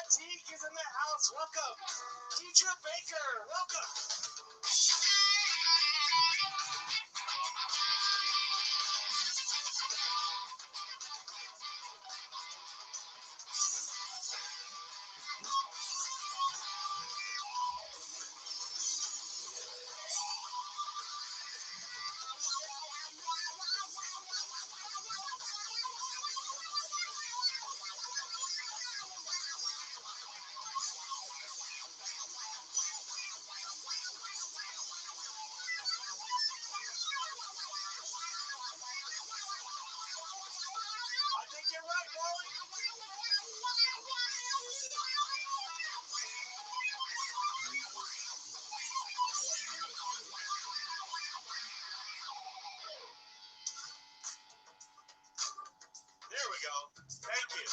Teak is in the house. Welcome. Teacher Baker, welcome. I think you're right, Wally. There we go. Thank you.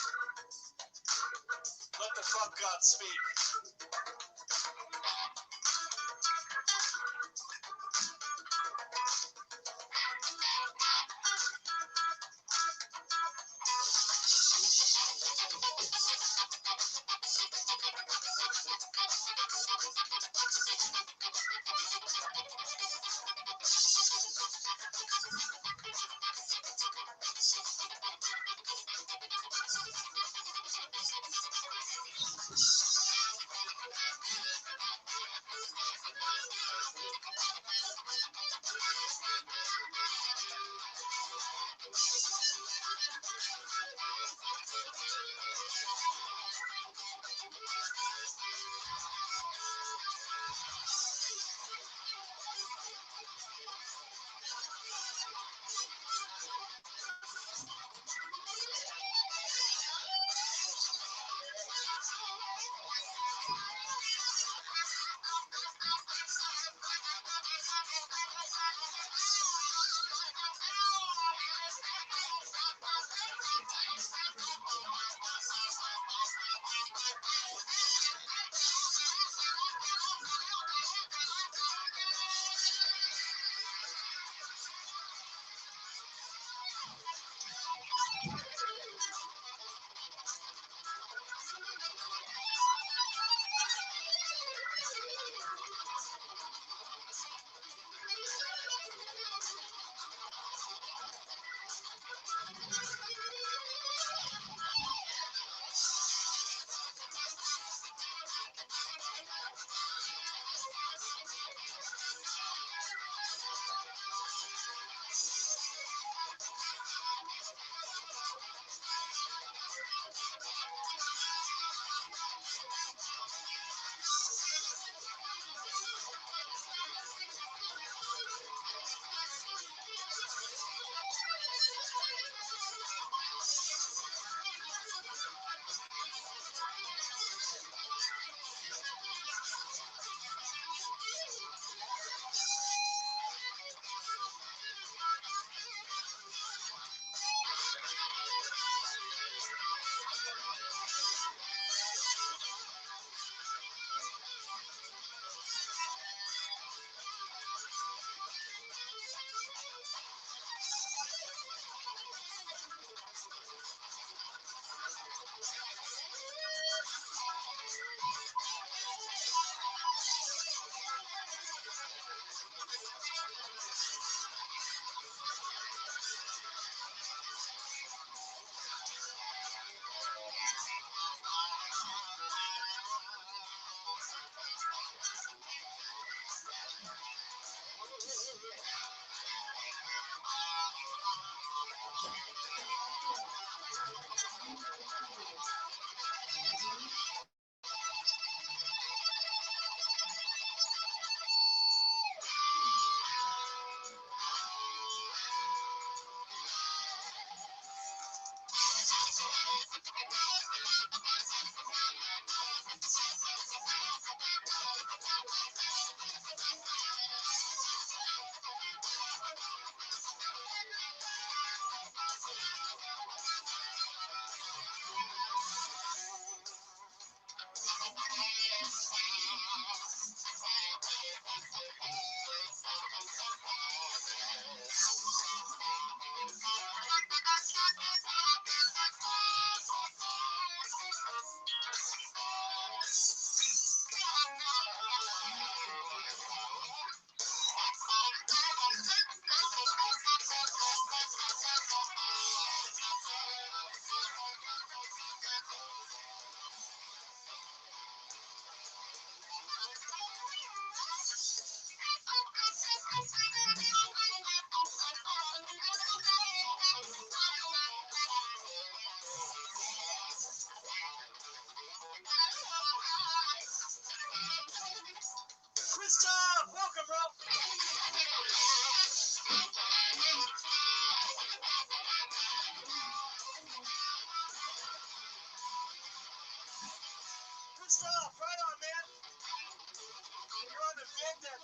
Let the fuck God speak.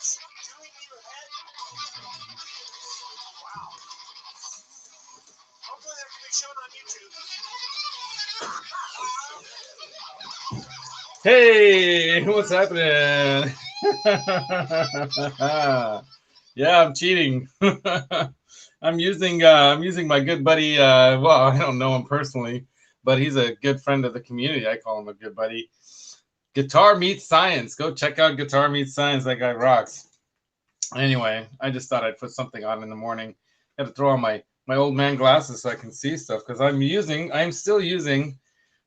Subduing your head. Wow. Hopefully that can be shown on YouTube. Hey, what's happening? Yeah, I'm cheating. I'm using my good buddy. Well, I don't know him personally, but he's a good friend of the community. I call him a good buddy. Guitar Meets Science. Go check out Guitar Meets Science. That guy rocks. Anyway, I just thought I'd put something on in the morning. Got to throw on my old man glasses so I can see stuff because I'm still using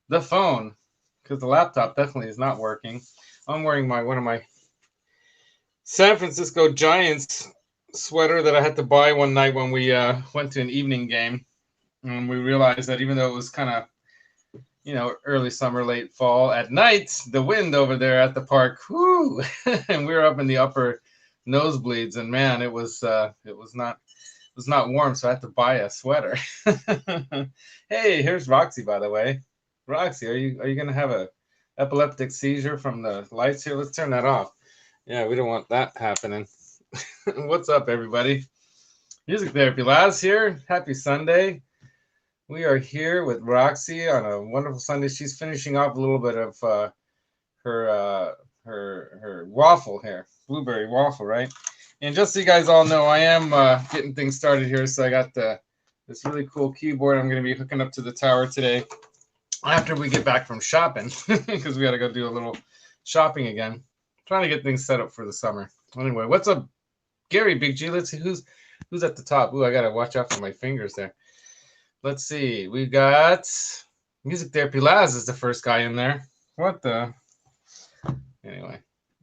the phone because the laptop definitely is not working. I'm wearing one of my San Francisco Giants sweater that I had to buy one night when we went to an evening game, and we realized that even though it was kind of early summer, late fall, at night the wind over there at the park, whoo, and we were up in the upper nosebleeds, and man, it was not warm, so I had to buy a sweater. Hey, here's Roxy, by the way. Roxy, are you gonna have a epileptic seizure from the lights here? Let's turn that off. Yeah, we don't want that happening. What's up, everybody? Music Therapy Laz here. Happy Sunday. We are here with Roxy on a wonderful Sunday. She's finishing off a little bit of her waffle here, blueberry waffle, right? And just so you guys all know, I am getting things started here. So I got this really cool keyboard I'm going to be hooking up to the tower today after we get back from shopping because we got to go do a little shopping again. Trying to get things set up for the summer. Anyway, what's up, Gary Big G? Let's see who's at the top. Ooh, I got to watch out for my fingers there. Let's see. We got Music Therapy Laz is the first guy in there. What the? Anyway,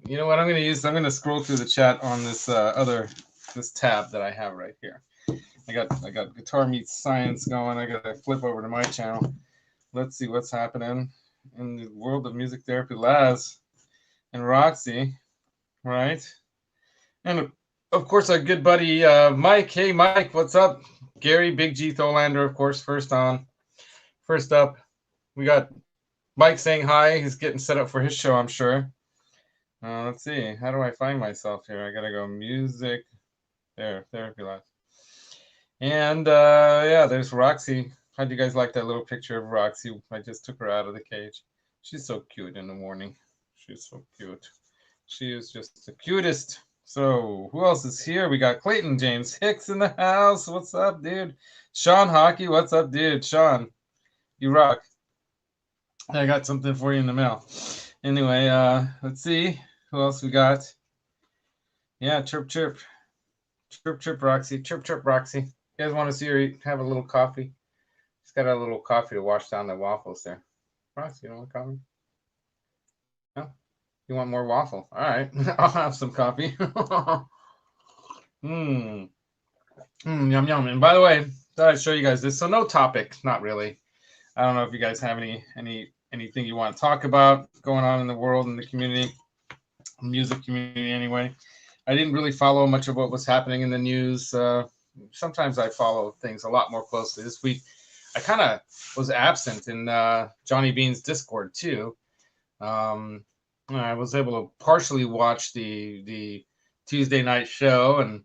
you know what I'm going to use? I'm going to scroll through the chat on this this tab that I have right here. I got Guitar Meets Science going. I got to flip over to my channel. Let's see what's happening in the world of Music Therapy Laz and Roxy, right? And of course, our good buddy Mike. Hey, Mike, what's up? Gary Big G Tholander, of course, first up. We got Mike saying hi. He's getting set up for his show, I'm sure. Let's see. How do I find myself here? I gotta go music. There, Therapy Laz. And yeah, there's Roxy. How do you guys like that little picture of Roxy? I just took her out of the cage. She's so cute in the morning. She's so cute. She is just the cutest. So who else is here? We got Clayton James Hicks in the house. What's up, dude? Sean Hockey. What's up, dude? Sean, you rock. I got something for you in the mail. Anyway, let's see who else we got. Yeah, chirp chirp, chirp chirp Roxy, chirp chirp Roxy. You guys want to see her eat, have a little coffee? She's got a little coffee to wash down the waffles there. Roxy, you don't want coffee? No? You want more waffle? All right, I'll have some coffee. Yum yum. And by the way, thought I'd show you guys this. So no topic, not really. I don't know if you guys have anything you want to talk about going on in the world and the community, music community anyway. I didn't really follow much of what was happening in the news. Sometimes I follow things a lot more closely. This week, I kind of was absent in Johnny Bean's Discord too. I was able to partially watch the Tuesday night show, and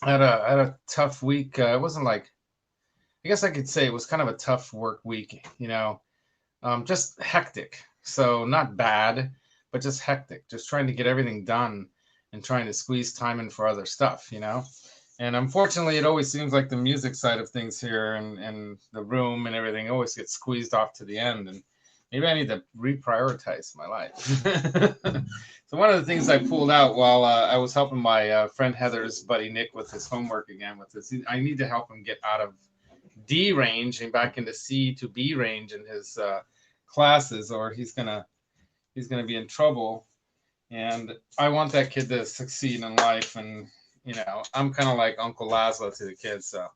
I had a tough week. It wasn't like, I guess I could say it was kind of a tough work week, just hectic. So not bad, but just hectic. Just trying to get everything done and trying to squeeze time in for other stuff, And unfortunately, it always seems like the music side of things here and the room and everything always gets squeezed off to the end. And maybe I need to reprioritize my life. So one of the things I pulled out while I was helping my friend Heather's buddy Nick with his homework again with this, I need to help him get out of D range and back into C to B range in his classes, or he's gonna be in trouble. And I want that kid to succeed in life. And I'm kind of like Uncle Laszlo to the kids. So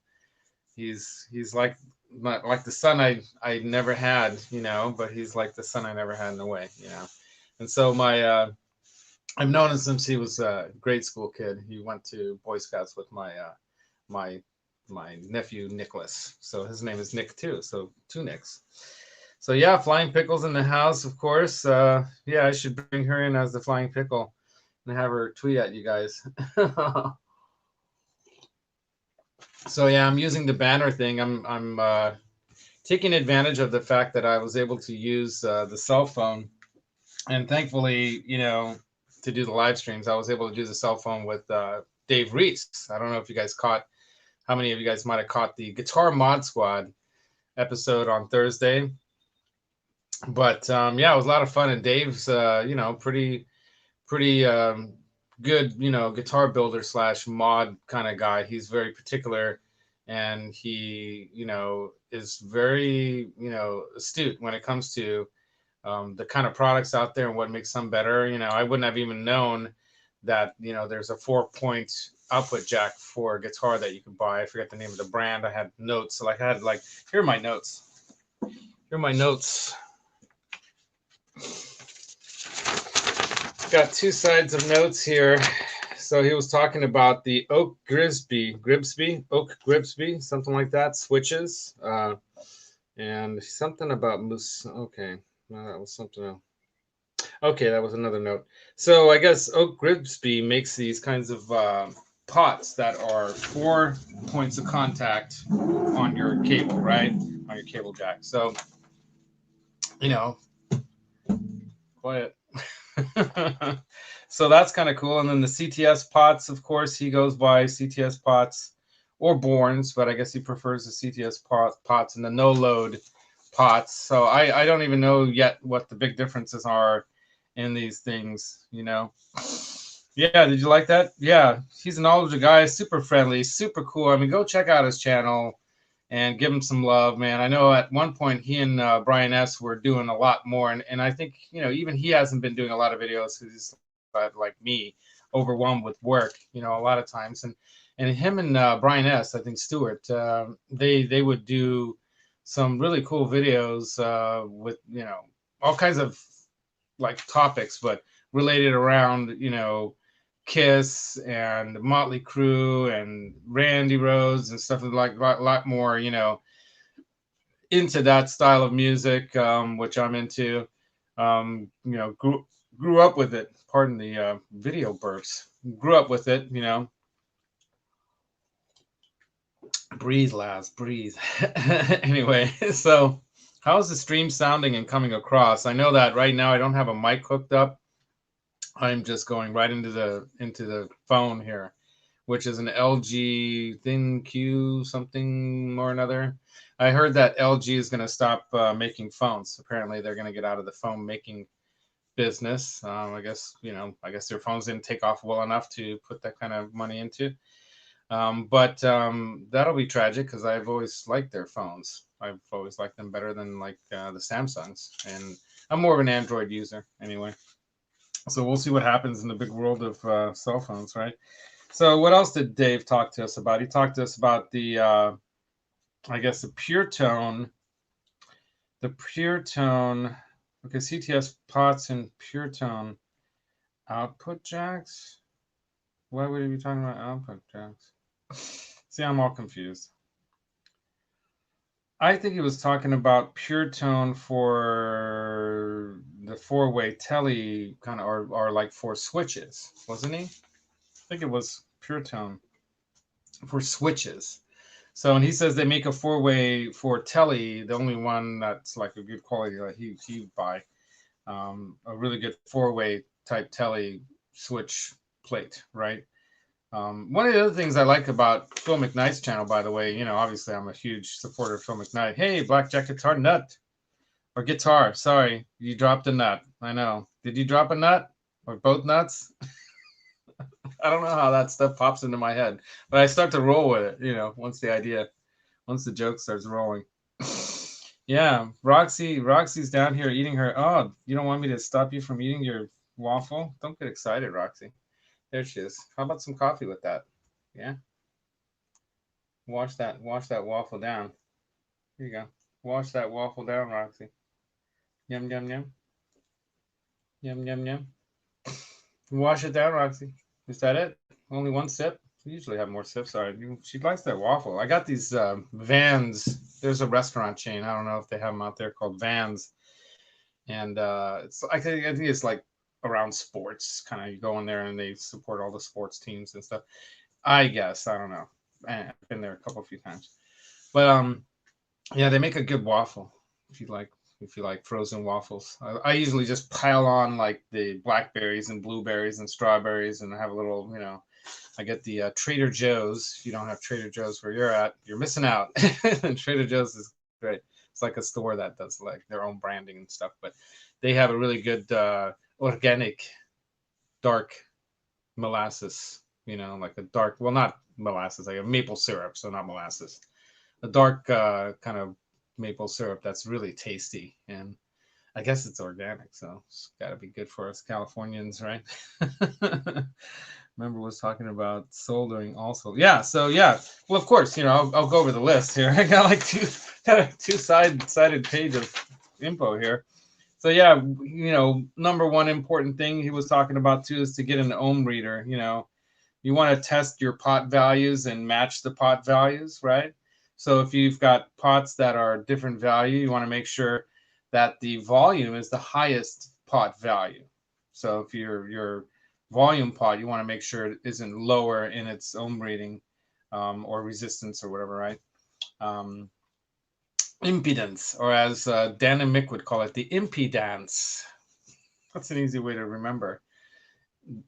he's like the son I never had, but he's like the son I never had in a way, And so I've known him since he was a grade school kid. He went to Boy Scouts with my nephew Nicholas. So his name is Nick too. So two Nicks. So yeah, Flying Pickle's in the house, of course. Yeah, I should bring her in as the Flying Pickle. and have her tweet at you guys. So yeah, I'm using the banner thing. I'm taking advantage of the fact that I was able to use the cell phone, and thankfully, to do the live streams, I was able to do the cell phone with Dave Reese. I don't know if you guys caught. How many of you guys might have caught the Guitar Mod Squad episode on Thursday? But yeah, it was a lot of fun, and Dave's pretty good, guitar builder slash mod kind of guy. He's very particular, and he, is very, astute when it comes to the kind of products out there and what makes some better. I wouldn't have even known that, there's a 4-point output jack for a guitar that you can buy. I forget the name of the brand. I had notes. So here are my notes. Here are my notes. Got two sides of notes here. So he was talking about the Oak Grimsby, something like that, switches, and something about moose. Okay, no, that was something else. Okay, that was another note. So I guess Oak Grimsby makes these kinds of pots that are 4 points of contact on your cable, right? On your cable jack. So, quiet. So that's kind of cool. And then the CTS pots, of course, he goes by CTS pots or Borns, but I guess he prefers the CTS pots and the no load pots. So I don't even know yet what the big differences are in these things, Yeah, did you like that? Yeah, he's an knowledgeable guy, super friendly, super cool. I mean, go check out his channel and give him some love, man. I know at one point he and Brian S. were doing a lot more, and I think, even he hasn't been doing a lot of videos because he's like me, overwhelmed with work, a lot of times. And him and Brian S., I think Stewart, they would do some really cool videos with, all kinds of like topics, but related around, Kiss and Motley Crue and Randy Rhodes and stuff like a lot more, into that style of music, which I'm into. Grew up with it. Pardon the video burps. Grew up with it, Breathe, Laz, breathe. Anyway, so how's the stream sounding and coming across? I know that right now I don't have a mic hooked up. I'm just going right into the phone here, which is an LG Thin Q something or another. I heard that LG is going to stop making phones. Apparently, they're going to get out of the phone making business. I guess their phones didn't take off well enough to put that kind of money into. But that'll be tragic because I've always liked their phones. I've always liked them better than like the Samsungs, and I'm more of an Android user anyway. So we'll see what happens in the big world of cell phones, right? So what else did Dave talk to us about? He talked to us about the, I guess, the pure tone. Okay, CTS pots and pure tone output jacks. Why would he be talking about output jacks? See, I'm all confused. I think he was talking about pure tone for the 4-way telly kind of, or like for switches, wasn't he? I think it was pure tone for switches. So, and he says they make a 4-way for telly, the only one that's like a good quality that he would buy, a really good 4-way type telly switch plate, right? One of the other things I like about Phil McKnight's channel, by the way, obviously I'm a huge supporter of Phil McKnight. Hey, Blackjack Guitar Nut. Or guitar, sorry, you dropped a nut. I know. Did you drop a nut? Or both nuts? I don't know how that stuff pops into my head, but I start to roll with it, once the joke starts rolling. Yeah, Roxy's down here eating her. Oh, you don't want me to stop you from eating your waffle? Don't get excited, Roxy. There she is. How about some coffee with that? Yeah. Wash that waffle down. Here you go. Wash that waffle down, Roxy. Yum yum yum. Yum yum yum. Wash it down, Roxy. Is that it? Only one sip? We usually have more sips. Sorry. She likes that waffle. I got these Vans. There's a restaurant chain. I don't know if they have them out there called Vans. And it's I think it's like around sports. Kind of you go in there and they support all the sports teams and stuff. I guess I don't know. I've been there a few times, but yeah, they make a good waffle if you like. If you like frozen waffles, I usually just pile on like the blackberries and blueberries and strawberries, and have a little, I get the Trader Joe's. If you don't have Trader Joe's where you're at, you're missing out. Trader Joe's is great. It's like a store that does like their own branding and stuff, but they have a really good organic dark molasses. Like a dark, well, not molasses, like a maple syrup, so not molasses. A dark kind of maple syrup that's really tasty, and I guess it's organic, so it's got to be good for us Californians, right? Remember was talking about soldering also. Yeah, so yeah. Well, of course, I'll go over the list here. I got like got a two-sided page of info here. So yeah, number one important thing he was talking about too is to get an ohm reader. You want to test your pot values and match the pot values, right? So if you've got pots that are different value, you want to make sure that the volume is the highest pot value. So if your volume pot, you want to make sure it isn't lower in its ohm rating or resistance or whatever, right? Impedance, or as Dan and Mick would call it, the impedance. That's an easy way to remember.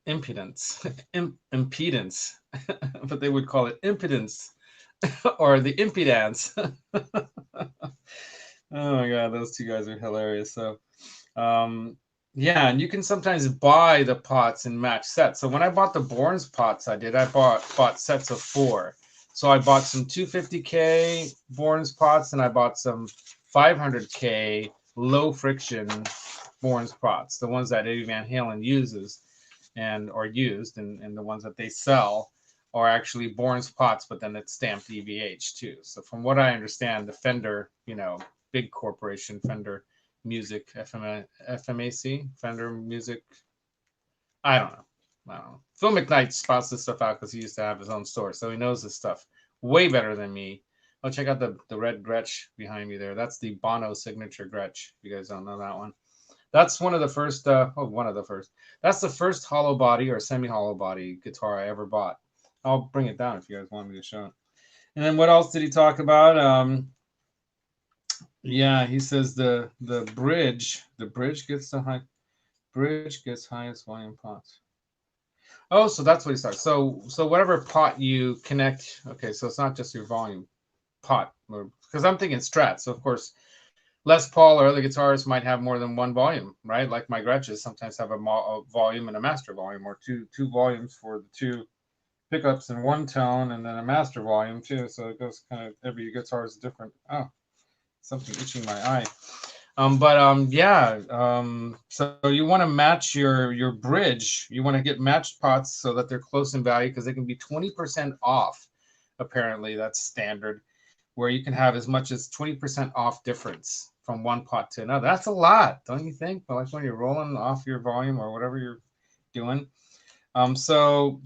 Impedance, impedance, but they would call it impedance or the impedance. Oh my God, those two guys are hilarious. So, yeah, and you can sometimes buy the pots in match sets. So when I bought the Bourne's pots, I bought sets of 4. So I bought some 250K Bourne's pots, and I bought some 500K low friction Bourne's pots, the ones that Eddie Van Halen uses and are used, and the ones that they sell are actually Bourne's pots, but then it's stamped EVH too. So from what I understand, the Fender, big corporation, Fender Music, FMAC, Fender Music, I don't know. Phil McKnight spouts this stuff out because he used to have his own store, so he knows this stuff way better than me. Oh, check out the red Gretsch behind me there. That's the Bono signature Gretsch. If you guys don't know that one. That's one of the first, one of the first. That's the first hollow body or semi-hollow body guitar I ever bought. I'll bring it down if you guys want me to show it. And then what else did he talk about? Yeah, he says the bridge gets highest volume pots. Oh, so that's what he said. So whatever pot you connect, okay, so it's not just your volume pot, because I'm thinking Strat. So of course, Les Paul or other guitarists might have more than one volume, right? Like my Gretches sometimes have a volume and a master volume, or two volumes for the 2 pickups in one tone, and then a master volume too. So it goes kind of, every guitar is different. Oh, something itching my eye. Yeah. So you want to match your bridge. You want to get matched pots so that they're close in value, because they can be 20% off. Apparently, that's standard, where you can have as much as 20% off difference from one pot to another. That's a lot, don't you think? But like when you're rolling off your volume or whatever you're doing. So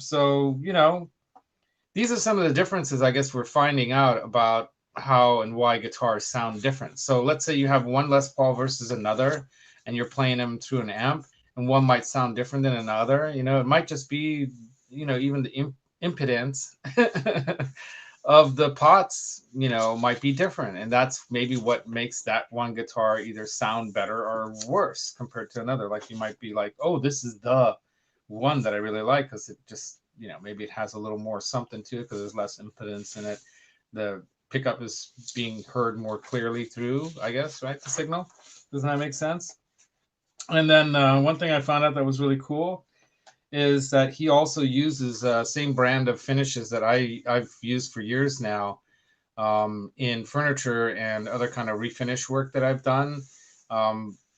these are some of the differences I guess we're finding out about how and why guitars sound different. So let's say you have one Les Paul versus another, and you're playing them through an amp, and one might sound different than another. It might just be, even the impedance of the pots, might be different. And that's maybe what makes that one guitar either sound better or worse compared to another. Like you might be like, oh, this is the one that I really like because it just, maybe it has a little more something to it because there's less impedance in it. The pickup is being heard more clearly through, I guess, right? The signal. Doesn't that make sense? And then one thing I found out that was really cool is that he also uses same brand of finishes that I've used for years now in furniture and other kind of refinish work that I've done.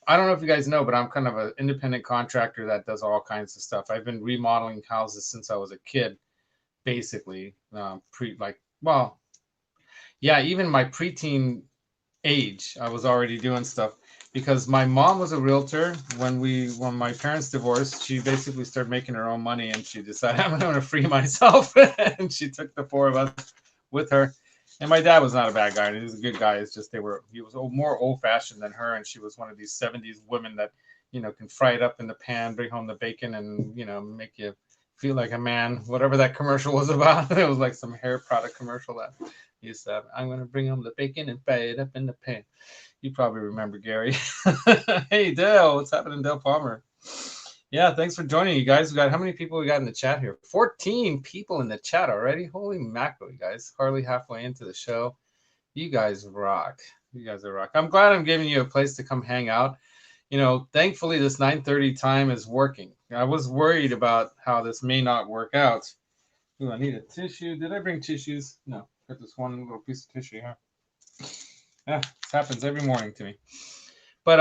I don't know if you guys know, but I'm kind of an independent contractor that does all kinds of stuff. I've been remodeling houses since I was a kid, basically. Even my preteen age, I was already doing stuff because my mom was a realtor. When my parents divorced, she basically started making her own money, and she decided, I'm going to free myself. And she took the 4 of us with her. And my dad was not a bad guy. He was a good guy. It's just he was more old fashioned than her. And she was one of these 70s women that can fry it up in the pan, bring home the bacon, and make you feel like a man. Whatever that commercial was about, it was like some hair product commercial that you said, "I'm gonna bring home the bacon and fry it up in the pan." You probably remember Gary. Hey Dale, what's happening, Dale Palmer? Yeah, thanks for joining, you guys. We got how many people we got in the chat here? 14 people in the chat already. Holy mackerel, you guys! Hardly halfway into the show. You guys rock. You guys are rock. I'm glad I'm giving you a place to come hang out. Thankfully this 9:30 time is working. I was worried about how this may not work out. Ooh, I need a tissue. Did I bring tissues? No. Got this one little piece of tissue here. Yeah, this happens every morning to me. But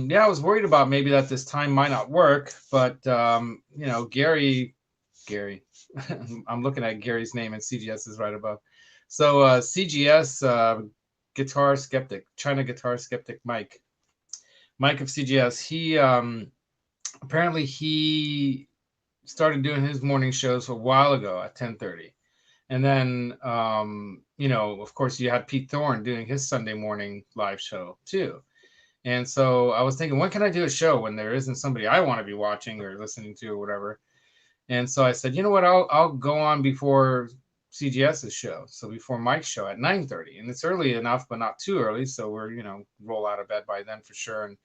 yeah, I was worried about maybe that this time might not work. But Gary, I'm looking at Gary's name and CGS is right above. So CGS, guitar skeptic, China guitar skeptic, Mike of CGS. He apparently he started doing his morning shows a while ago at 10:30. And then, of course, you had Pete Thorne doing his Sunday morning live show too. And so I was thinking, when can I do a show when there isn't somebody I want to be watching or listening to or whatever? And so I said, you know what, I'll go on before CGS's show, so before Mike's show at 9:30, and it's early enough, but not too early, so we're roll out of bed by then for sure,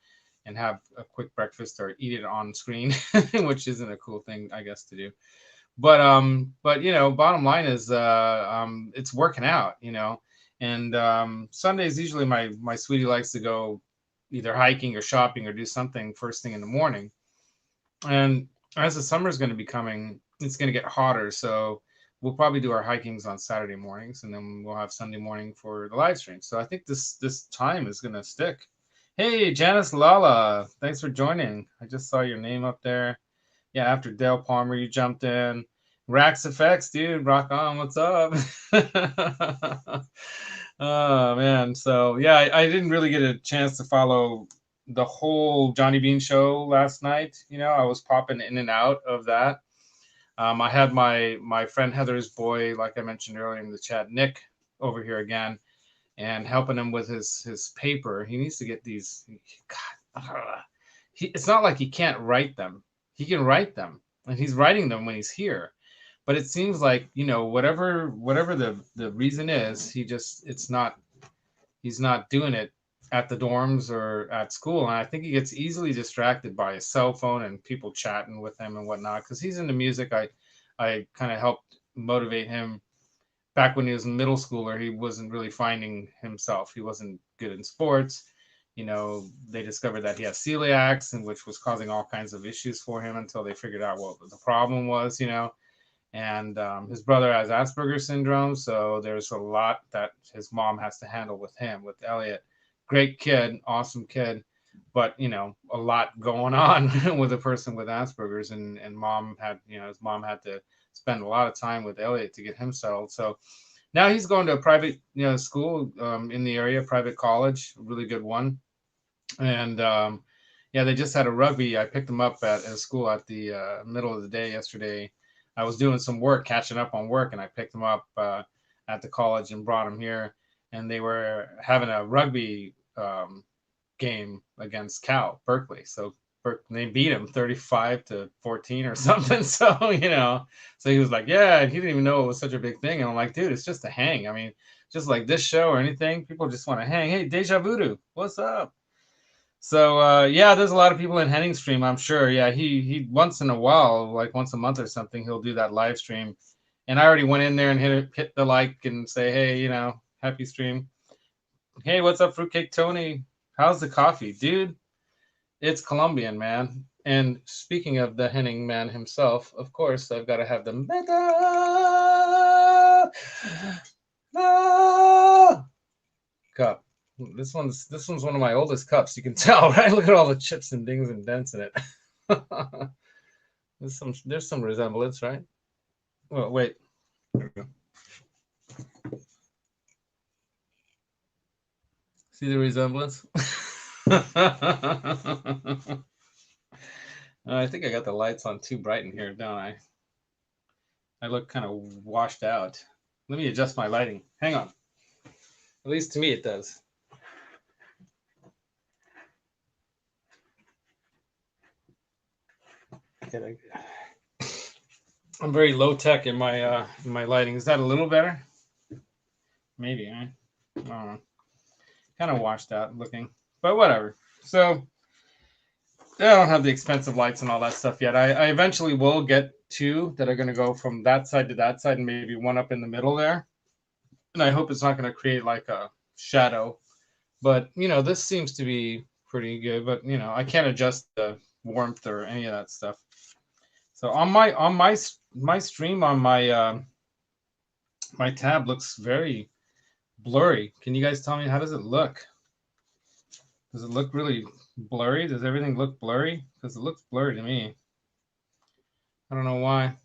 and have a quick breakfast or eat it on screen, which isn't a cool thing, I guess, to do. But bottom line is it's working out, and Sundays usually my sweetie likes to go either hiking or shopping or do something first thing in the morning. And as the summer is going to be coming, it's going to get hotter, so we'll probably do our hikings on Saturday mornings, and then we'll have Sunday morning for the live stream. So I think this time is going to stick. Hey, Janice Lala, thanks for joining. I just saw your name up there. Yeah, after Dale Palmer, you jumped in. Rax Effects, dude, rock on. What's up? Oh man, so yeah, I didn't really get a chance to follow the whole Johnny Bean show last night. I was popping in and out of that. I had my friend Heather's boy, like I mentioned earlier in the chat, Nick, over here again, and helping him with his paper. He needs to get these. God, it's not like he can't write them. He can write them, and he's writing them when he's here. But it seems like whatever the reason is, he's not doing it at the dorms or at school. And I think he gets easily distracted by his cell phone and people chatting with him and whatnot. Because he's into music. I kind of helped motivate him back when he was in middle schooler. He wasn't really finding himself. He wasn't good in sports. They discovered that he has celiacs, and which was causing all kinds of issues for him until they figured out what the problem was. And his brother has Asperger's syndrome, so there's a lot that his mom has to handle with him, with Elliot. Great kid, awesome kid, but a lot going on with a person with Asperger's, and mom had his mom had to spend a lot of time with Elliot to get him settled. So now he's going to a private school in the area, private college, a really good one. And yeah, they just had a rugby. I picked him up at a school at the middle of the day yesterday. I was doing some work, catching up on work, and I picked him up at the college and brought him here. And they were having a rugby game against Cal, Berkeley. So they beat him 35-14 or something. So, so he was like, yeah, and he didn't even know it was such a big thing. And I'm like, dude, it's just a hang. I mean, just like this show or anything, people just want to hang. Hey, Deja Voodoo, what's up? So yeah, there's a lot of people in Henning's stream, I'm sure. Yeah, he once in a while, like once a month or something, he'll do that live stream. And I already went in there and hit the like and say, hey, happy stream. Hey, what's up, Fruitcake Tony? How's the coffee, dude? It's Colombian, man. And speaking of the Henning man himself, of course, I've got to have the meta cup. This one's one of my oldest cups. You can tell, right? Look at all the chips and dings and dents in it. There's some resemblance, right? Well, wait. There we go. See the resemblance? I think I got the lights on too bright in here, don't I? I look kind of washed out. Let me adjust my lighting. Hang on. At least to me it does. I'm very low tech in my lighting. Is that a little better? Maybe, eh? I don't know. Kind of washed out looking, but whatever. So I don't have the expensive lights and all that stuff yet. I eventually will get two that are going to go from that side to that side and maybe one up in the middle there. And I hope it's not going to create like a shadow. But, you know, this seems to be pretty good. But, you know, I can't adjust the warmth or any of that stuff. So on my stream on my tab looks very blurry. Can you guys tell me, how does it look? Does it look really blurry? Does everything look blurry? Because it looks blurry to me. I don't know why.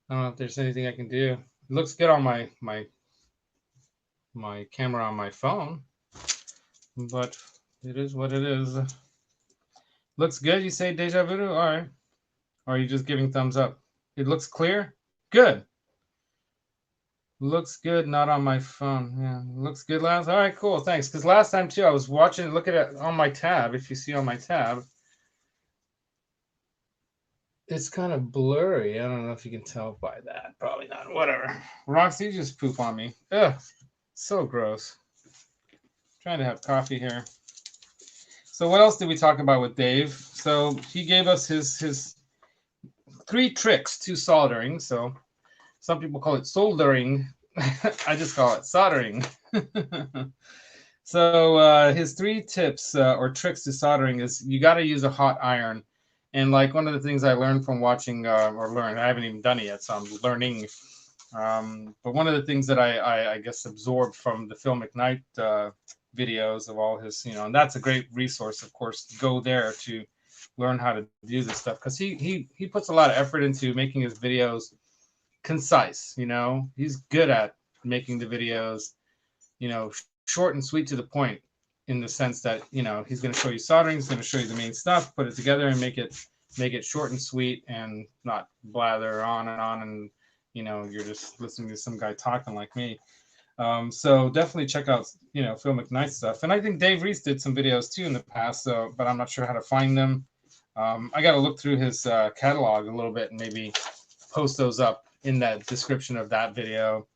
I don't know if there's anything I can do. It looks good on my camera on my phone, but it is what it is. Looks good, you say, Deja Voodoo? All right. Or are you just giving thumbs up? It looks clear? Good. Looks good, not on my phone. Yeah, looks good, Laz. All right, cool, thanks. Because last time, too, I was watching, look at it on my tab. If you see on my tab, it's kind of blurry. I don't know if you can tell by that. Probably not. Whatever. Roxy, you just poop on me. Ugh, so gross. Trying to have coffee here. So what else did we talk about with Dave? So he gave us his 3 tricks to soldering. So some people call it soldering. I just call it soldering. So his 3 tips or tricks to soldering is you got to use a hot iron. And like one of the things I learned from watching I haven't even done it yet, so I'm learning. But one of the things that I guess absorbed from the Phil McKnight videos of all his, and that's a great resource, of course, to go there to learn how to do this stuff, because he puts a lot of effort into making his videos concise. He's good at making the videos short and sweet to the point, in the sense that he's going to show you soldering, he's going to show you the main stuff, put it together and make it short and sweet, and not blather on and you're just listening to some guy talking like me. So definitely check out Phil McKnight's stuff, and I think Dave Reese did some videos too in the past, but I'm not sure how to find them. I got to look through his catalog a little bit and maybe post those up in that description of that video.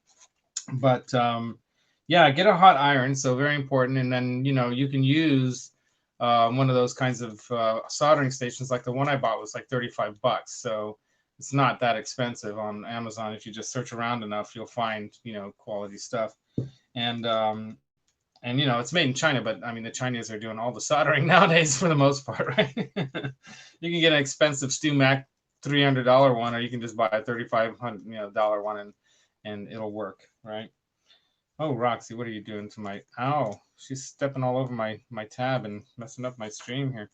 But yeah, get a hot iron, so very important. And then you can use one of those kinds of soldering stations. Like the one I bought was like $35, so it's not that expensive on Amazon. If you just search around enough, you'll find quality stuff. And it's made in China, but I mean the Chinese are doing all the soldering nowadays for the most part, right? You can get an expensive StewMac $300 one, or you can just buy a $3,500 one and it'll work, right? Oh, Roxy, what are you doing to my... Ow, she's stepping all over my tab and messing up my stream here.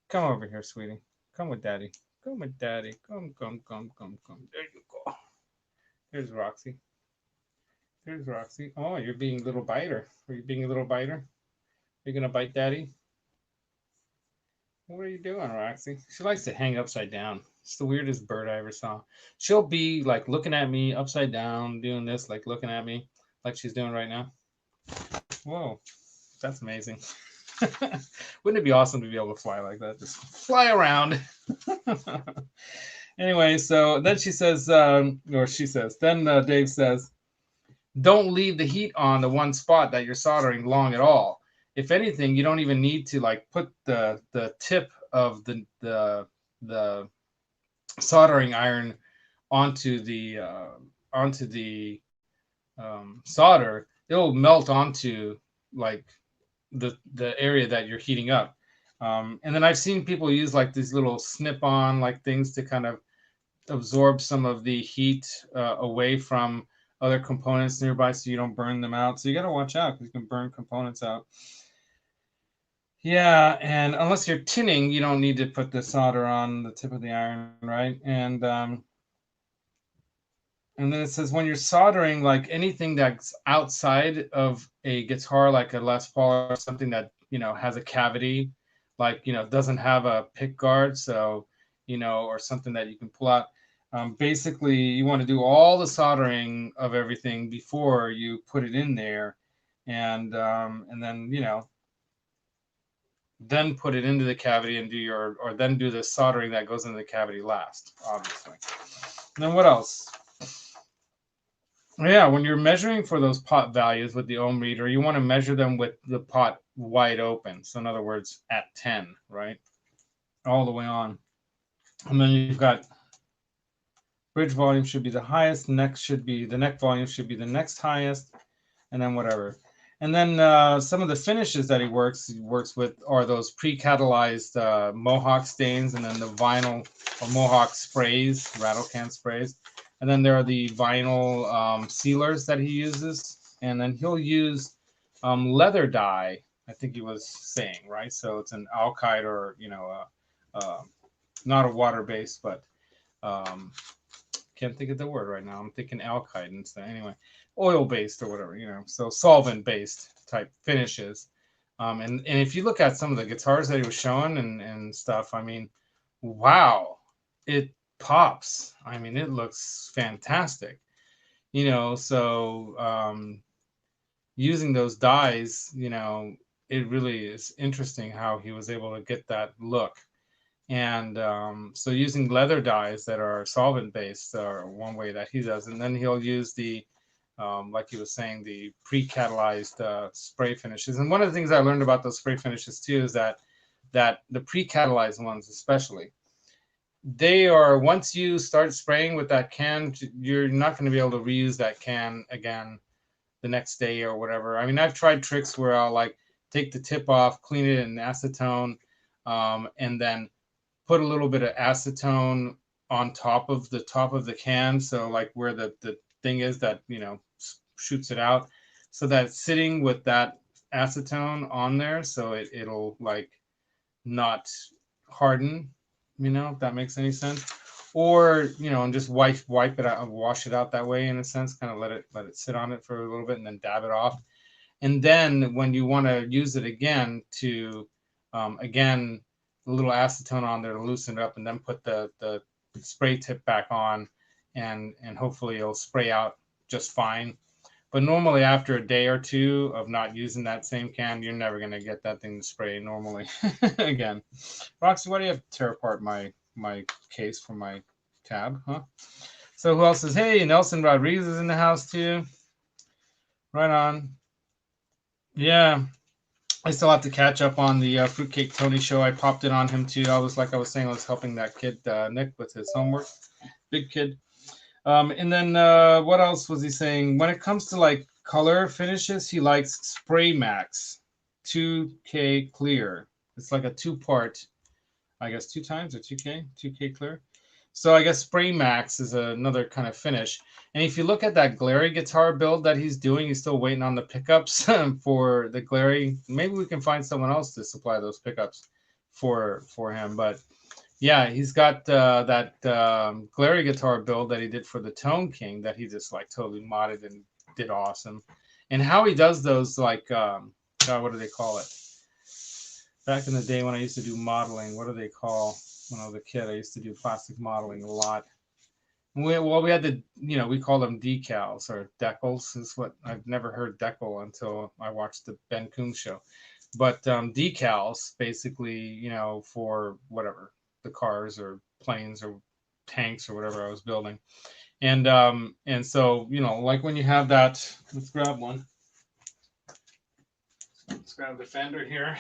Come over here, sweetie. Come with Daddy. Come with Daddy. Come. There you go. There's Roxy. There's Roxy. Oh, you're being a little biter. Are you being a little biter? Are you going to bite Daddy? What are you doing, Roxy? She likes to hang upside down. It's the weirdest bird I ever saw. She'll be like looking at me upside down, doing this, like looking at me, like she's doing right now. Whoa, that's amazing. Wouldn't it be awesome to be able to fly like that? Just fly around. Anyway, so then she says, then Dave says, don't leave the heat on the one spot that you're soldering long at all. If anything, you don't even need to like put the tip of the soldering iron onto the solder. It'll melt onto like the area that you're heating up. And then I've seen people use like these little snip-on like things to kind of absorb some of the heat away from other components nearby, so you don't burn them out. So you got to watch out, because you can burn components out. Yeah, and unless you're tinning, you don't need to put the solder on the tip of the iron, right? And then it says when you're soldering, like anything that's outside of a guitar, like a Les Paul or something that has a cavity, like doesn't have a pick guard, so or something that you can pull out. Basically, you want to do all the soldering of everything before you put it in there, and then then put it into the cavity and do your, or then do the soldering that goes into the cavity last, obviously. And then what else? Yeah, when you're measuring for those pot values with the ohm reader, you want to measure them with the pot wide open. So in other words, at 10, right? All the way on. And then you've got bridge volume should be the highest, the neck volume should be the next highest, and then whatever. And then some of the finishes that he works with are those pre-catalyzed Mohawk stains, and then the vinyl or Mohawk sprays, rattle can sprays. And then there are the vinyl sealers that he uses. And then he'll use leather dye, I think he was saying, right? So it's an alkyd, or, not a water-based, but can't think of the word right now. I'm thinking alkyd instead. Anyway, oil-based or whatever, so solvent-based type finishes. And if you look at some of the guitars that he was showing and stuff, I mean, wow, it pops. I mean, it looks fantastic. So using those dyes, it really is interesting how he was able to get that look. And so using leather dyes that are solvent based are one way that he does. And then he'll use the, like he was saying, the pre-catalyzed spray finishes. And one of the things I learned about those spray finishes too is that the pre-catalyzed ones especially, they are, once you start spraying with that can, you're not going to be able to reuse that can again the next day or whatever. I mean, I've tried tricks where I'll like take the tip off, clean it in acetone, and then put a little bit of acetone on top of the can, so like where the thing is that shoots it out, so that it's sitting with that acetone on there, so it'll like not harden, if that makes any sense. Or and just wipe it out, wash it out that way, in a sense, kind of let it sit on it for a little bit and then dab it off. And then when you want to use it again, to again, a little acetone on there to loosen it up, and then put the spray tip back on, and hopefully it'll spray out just fine. But normally after a day or two of not using that same can, you're never going to get that thing to spray normally again. Roxy, why do you have to tear apart my case from my tab, huh? So who else is, hey, Nelson Rodriguez is in the house too. Right on. Yeah, I still have to catch up on the Fruitcake Tony show. I popped it on him too. I was saying, I was helping that kid Nick with his homework. Big kid. And then what else was he saying? When it comes to like color finishes, he likes Spray Max 2K Clear. It's like a two-part, I guess 2 times, or 2K Clear. So I guess Spray Max is another kind of finish. And if you look at that Glary guitar build that he's doing, he's still waiting on the pickups for the Glary. Maybe we can find someone else to supply those pickups for him. But yeah, he's got that Glary guitar build that he did for the Tone King that he just like totally modded and did awesome. And how he does those, like, God, what do they call it? Back in the day when I used to do modeling, what do they call, when I was a kid, I used to do plastic modeling a lot. We had the, we call them decals or decals, is what, I've never heard decal until I watched the Ben Coombs show. But decals, basically, for whatever, the cars or planes or tanks or whatever I was building. And so, like when you have that, let's grab one. Let's grab the fender here.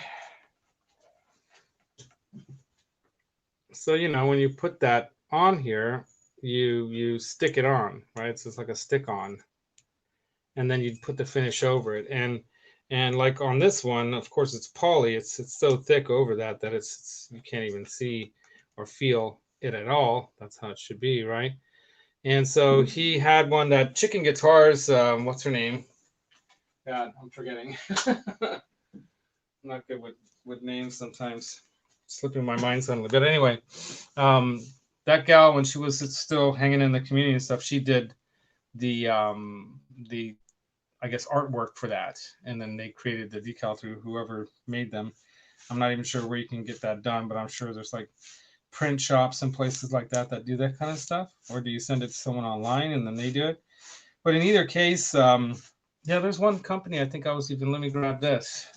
So, when you put that on here, you stick it on, right? So it's like a stick on. And then you put the finish over it. And like on this one, of course, it's poly. It's so thick over that it's you can't even see or feel it at all. That's how it should be, right? And so he had one that Chicken Guitars, what's her name? God, I'm forgetting. I'm not good with names sometimes. Slipping my mind suddenly. But anyway, that gal, when she was still hanging in the community and stuff, she did the I guess artwork for that, and then they created the decal through whoever made them. I'm not even sure where you can get that done, but I'm sure there's like print shops and places like that do that kind of stuff. Or do you send it to someone online and then they do it? But in either case, yeah, there's one company, I think I was even, let me grab this.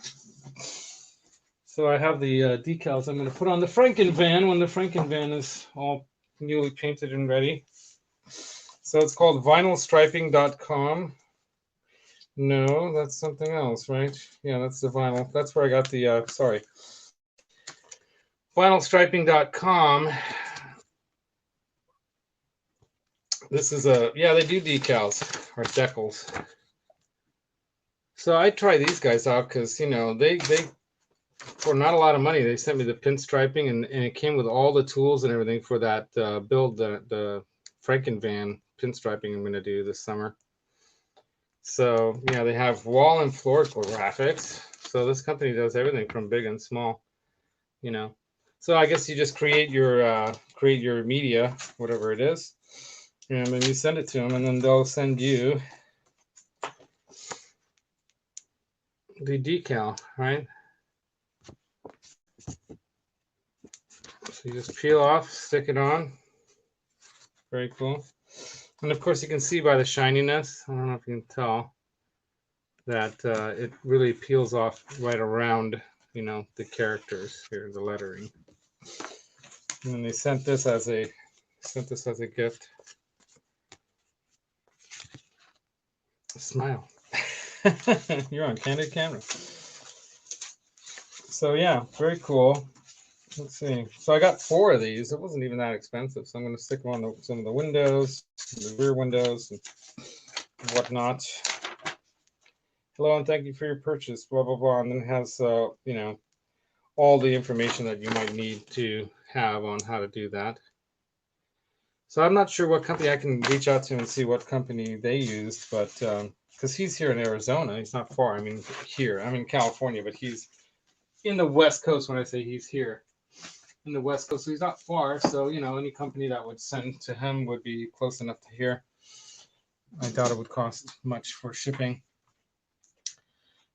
So I have the decals I'm going to put on the Franken van when the Franken van is all newly painted and ready. So it's called vinylstriping.com. No, that's something else, right? Yeah, that's the vinyl. That's where I got the, sorry. Vinylstriping.com. This is a, yeah, they do decals or decals. So I try these guys out because, you know, they for not a lot of money, they sent me the pinstriping and it came with all the tools and everything for that build, the Frankenvan pinstriping I'm going to do this summer. So, yeah, they have wall and floor graphics. So this company does everything from big and small, you know. So I guess you just create your media, whatever it is, and then you send it to them, and then they'll send you the decal, right? So you just peel off, stick it on. Very cool. And of course, you can see by the shininess, I don't know if you can tell, that it really peels off right around, you know, the characters here, the lettering. And then they sent this as a gift. Smile. You're on candid camera. So yeah, very cool. Let's see. So I got 4 of these. It wasn't even that expensive. So I'm going to stick them on some of the windows, the rear windows, and whatnot. Hello and thank you for your purchase. Blah blah blah. And then it has you know, all the information that you might need to have on how to do that. So I'm not sure what company I can reach out to and see what company they used, but because he's here in Arizona, he's not far. I mean, here I'm in California, but he's in the West Coast. When I say he's here in the West Coast, so he's not far. So you know, any company that would send to him would be close enough to here. I doubt it would cost much for shipping.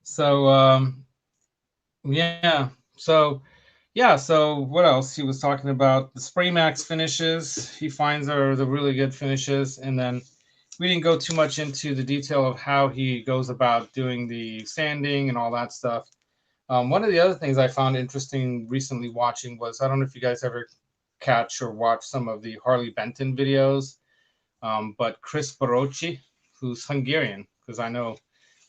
So yeah, so what else? He was talking about the Spray Max finishes. He finds are the really good finishes, and then we didn't go too much into the detail of how he goes about doing the sanding and all that stuff. One of the other things I found interesting recently watching was, I don't know if you guys ever catch or watch some of the Harley Benton videos, but Chris Barocci, who's Hungarian, because I know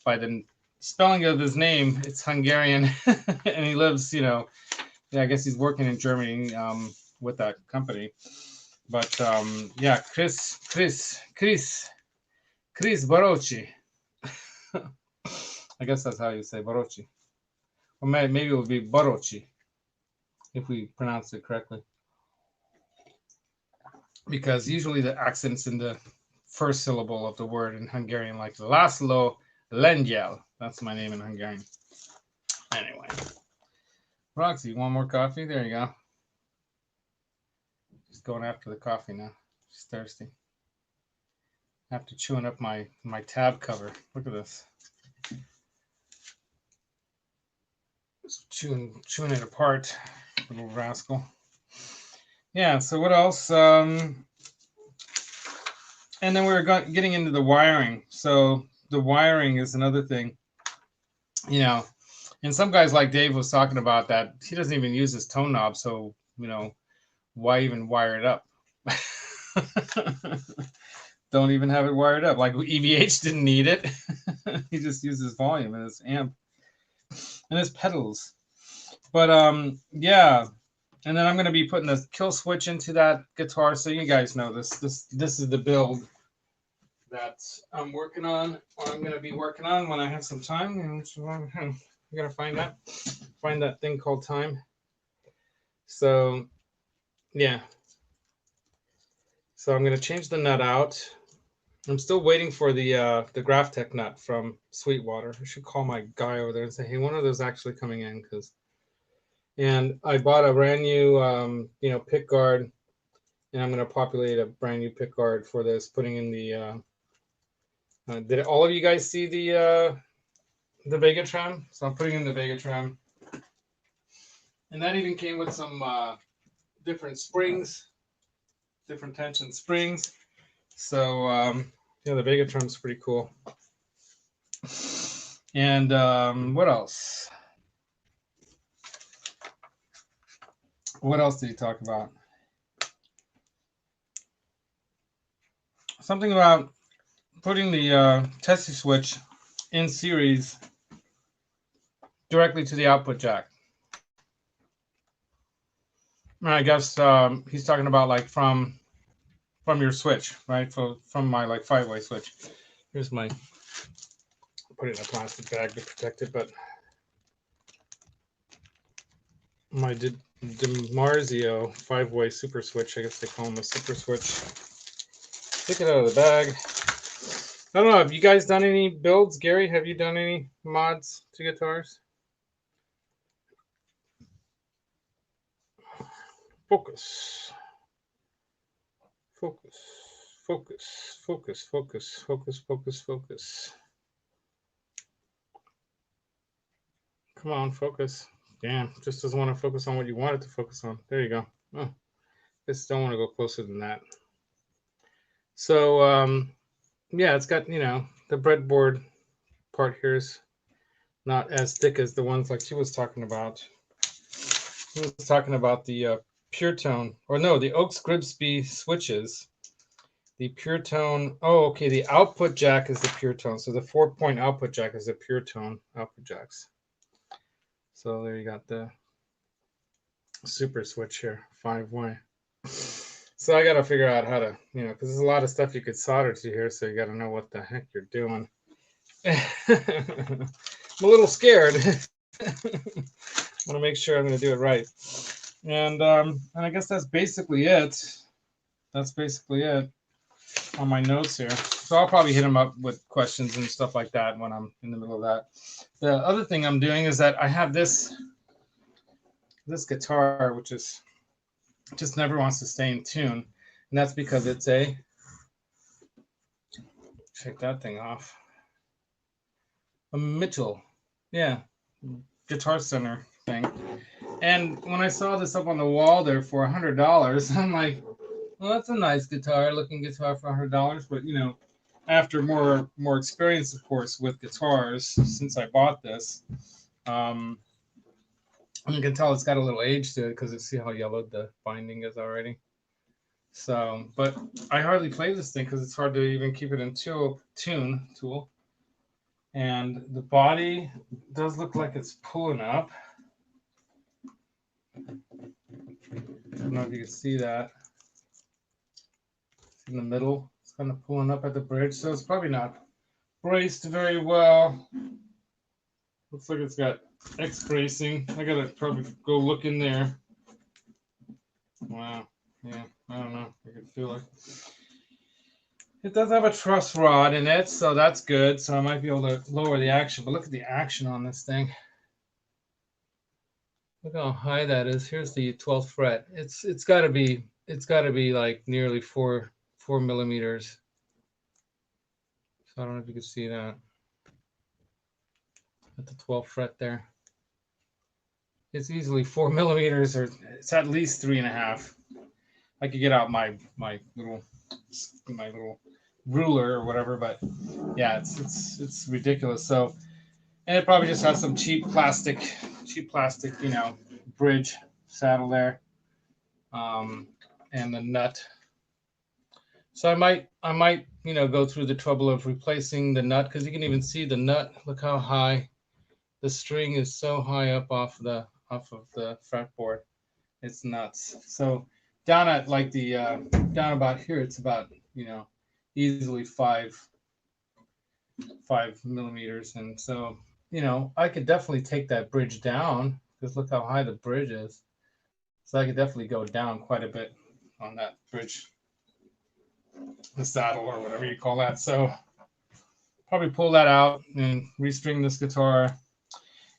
by the spelling of his name, it's Hungarian, and he lives, you know, yeah, I guess he's working in Germany with that company. But yeah, Chris Barocci. I guess that's how you say Barocci. Or maybe it would be Barocci if we pronounce it correctly. Because usually the accent's in the first syllable of the word in Hungarian, like Laszlo Lengyel. That's my name in Hungarian. Anyway. Roxy, want more coffee? There you go. Just going after the coffee now. She's thirsty. After chewing up my tab cover. Look at this. Just chewing it apart, little rascal. Yeah, so what else? And then we were getting into the wiring. So the wiring is another thing. You know, and some guys like Dave was talking about that he doesn't even use his tone knob, so you know, why even wire it up? Don't even have it wired up. Like EVH didn't need it. He just uses volume and his amp and his pedals. But yeah, and then I'm going to be putting the kill switch into that guitar, so you guys know this is the build that I'm working on, or I'm going to be working on when I have some time. And I'm going to find that thing called time. So yeah, so I'm going to change the nut out. I'm still waiting for the Graphtec nut from Sweetwater. I should call my guy over there and say, hey, one of those actually coming in, because. And I bought a brand new, you know, pick guard, and I'm going to populate a brand new pick guard for this. Putting in the. Did all of you guys see the Vegatron? So I'm putting in the Vegatron, and that even came with some different springs, different tension springs. So yeah, the Vegatron's pretty cool. And what else? What else did he talk about? Something about putting the Tesla switch in series directly to the output jack. And I guess he's talking about like from your switch, right? From my like 5-way switch. Here's my, put it in a plastic bag to protect it, but my DiMarzio 5-way super switch, I guess they call them a super switch. Take it out of the bag. I don't know, have you guys done any builds? Gary, have you done any mods to guitars? Focus. Focus. Focus. Focus. Focus. Focus. Focus. Focus. Come on, focus. Damn, just doesn't want to focus on what you want it to focus on. There you go. Oh, just don't want to go closer than that. So, yeah, it's got, the breadboard part here is not as thick as the ones like she was talking about. He was talking about the Pure Tone, or no, the Oaks Grimsby switches. The Pure Tone, oh, okay, the output jack is the Pure Tone. So the 4-point output jack is the Pure Tone output jacks. So there you got the super switch here, 5-way. So I got to figure out how to, because there's a lot of stuff you could solder to here, so you got to know what the heck you're doing. I'm a little scared. I want to make sure I'm going to do it right. And I guess that's basically it. That's basically it on my notes here. So I'll probably hit him up with questions and stuff like that when I'm in the middle of that. The other thing I'm doing is that I have this guitar, which is just never wants to stay in tune. And that's because it's a, check that thing off, a Mitchell, yeah, Guitar Center thing. And when I saw this up on the wall there for $100, I'm like, well, that's a nice guitar, looking guitar for $100. But after more experience, of course, with guitars since I bought this, you can tell it's got a little age to it because you see how yellowed the binding is already. So, but I hardly play this thing because it's hard to even keep it in tune. And the body does look like it's pulling up. I don't know if you can see that. In the middle, it's kind of pulling up at the bridge, so it's probably not braced very well. Looks like it's got X bracing. I gotta probably go look in there. Wow, yeah, I don't know. I can feel it. It does have a truss rod in it, so that's good. So I might be able to lower the action. But look at the action on this thing. Look how high that is. Here's the 12th fret. It's got to be like nearly 4 millimeters. So I don't know if you can see that at the 12th fret there. It's easily 4 millimeters, or it's at least 3.5. I could get out my little ruler or whatever, but yeah, it's ridiculous. So, and it probably just has some cheap plastic, bridge saddle there, and the nut. So I might, go through the trouble of replacing the nut, because you can even see the nut. Look how high the string is, so high up off of the fretboard. It's nuts. So down at like the down about here, it's about easily 5 millimeters, and so I could definitely take that bridge down, because look how high the bridge is. So I could definitely go down quite a bit on that bridge, the saddle or whatever you call that. So probably pull that out and restring this guitar.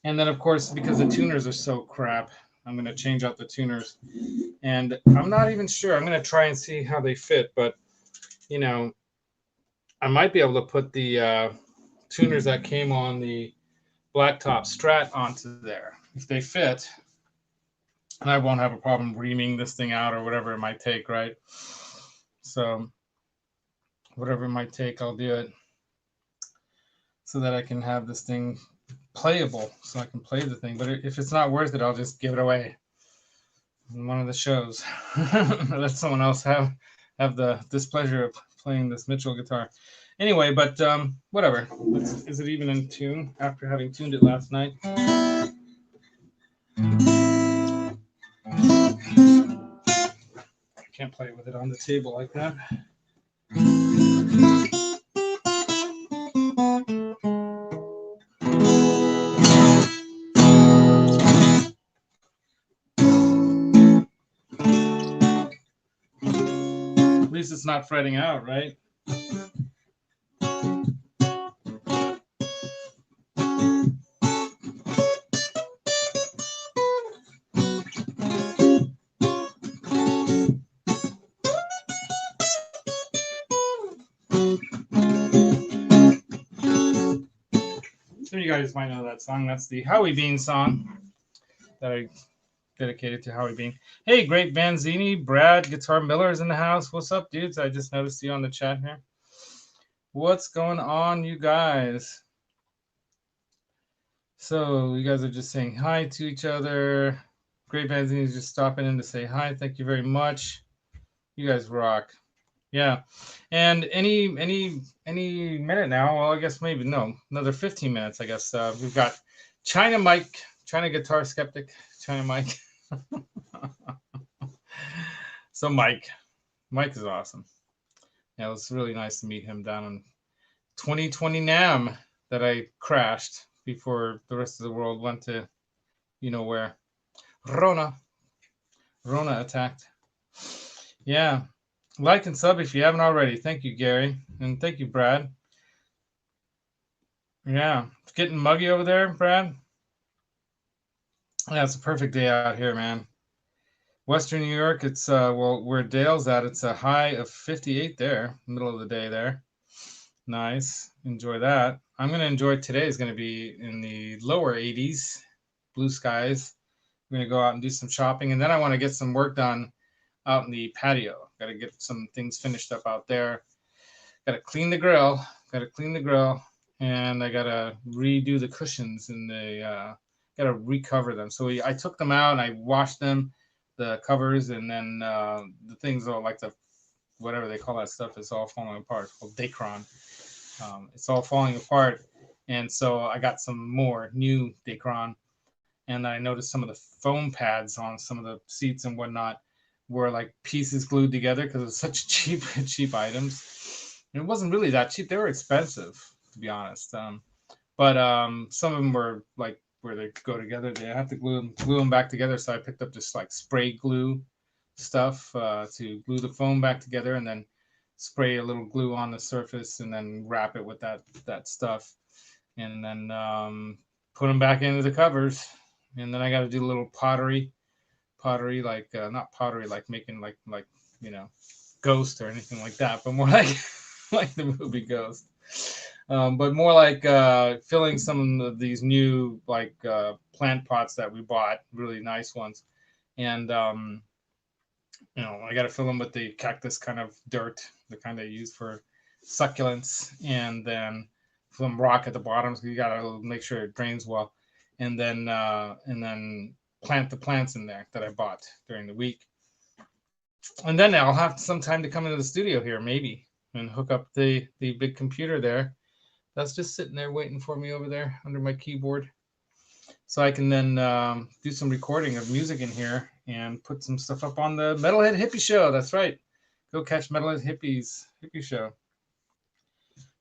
And then of course, because the tuners are so crap, I'm going to change out the tuners. And I'm not even sure. I'm going to try and see how they fit, but I might be able to put the tuners that came on the Blacktop Strat onto there if they fit, and I won't have a problem reaming this thing out or whatever it might take, right? So whatever it might take, I'll do it so that I can have this thing playable, so I can play the thing. But if it's not worth it, I'll just give it away. in one of the shows. Let someone else have the displeasure of playing this Mitchell guitar. Anyway, but whatever. Is it even in tune after having tuned it last night? I can't play with it on the table like that. At least it's not fretting out, right? Some of you guys might know that song. That's the Howie Bean song that I dedicated to Howie Bean. Hey, Great Vanzini, Brad, Guitar Miller is in the house. What's up, dudes? I just noticed you on the chat here. What's going on, you guys? So you guys are just saying hi to each other. Great Vanzini is just stopping in to say hi. Thank you very much. You guys rock. Yeah. And any minute now, well, I guess maybe no, another 15 minutes, I guess. We've got China Mike, China Guitar Skeptic, China Mike. So Mike is awesome. Yeah, it was really nice to meet him down in 2020 NAMM that I crashed before the rest of the world went to, you know where. Rona attacked. Yeah. Like and sub if you haven't already. Thank you, Gary. And thank you, Brad. Yeah. It's getting muggy over there, Brad. Yeah, it's a perfect day out here, man. Western New York, it's well, where Dale's at, it's a high of 58 there, middle of the day there. Nice. Enjoy that. I'm going to enjoy today is going to be in the lower 80s, blue skies. I'm going to go out and do some shopping, and then I want to get some work done out in the patio. Got to get some things finished up out there. Got to clean the grill. And I got to redo the cushions and got to recover them. So I took them out and I washed them, the covers, and then the things are like the whatever they call that stuff is all falling apart. It's called Dacron. It's all falling apart, and so I got some more new Dacron, and I noticed some of the foam pads on some of the seats and whatnot were like pieces glued together because it was such cheap items. And it wasn't really that cheap. They were expensive, to be honest. But some of them were like where they go together. They have to glue them back together. So I picked up just like spray glue stuff to glue the foam back together, and then spray a little glue on the surface, and then wrap it with that stuff, and then put them back into the covers. And then I got to do a little pottery like not pottery like making like Ghost or anything like that, but more like like the movie Ghost. But more like filling some of these new like plant pots that we bought, really nice ones. And I got to fill them with the cactus kind of dirt, the kind they use for succulents, and then fill them rock at the bottom. So you got to make sure it drains well, and then plant the plants in there that I bought during the week. And then I'll have some time to come into the studio here, maybe, and hook up the big computer there. That's just sitting there waiting for me over there under my keyboard. So I can then do some recording of music in here and put some stuff up on the Metalhead Hippie Show. That's right. Go catch Metalhead Hippie Show.